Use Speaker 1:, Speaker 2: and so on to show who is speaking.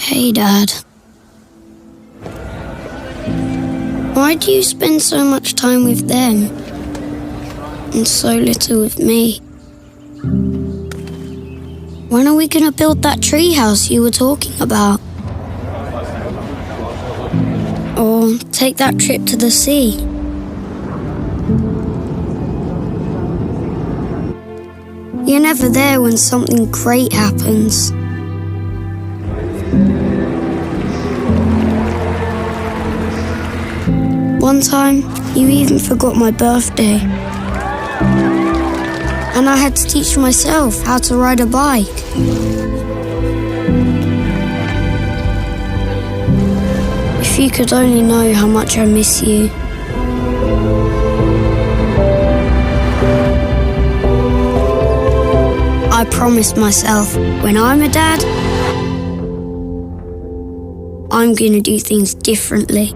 Speaker 1: Hey, Dad. Why do you spend so much time with them and so little with me? When are we going to build that treehouse you were talking about? Or take that trip to the sea? You're never there when something great happens. One time, you even forgot my birthday. And I had to teach myself how to ride a bike. If you could only know how much I miss you. I promised myself, when I'm a dad, I'm gonna do things differently.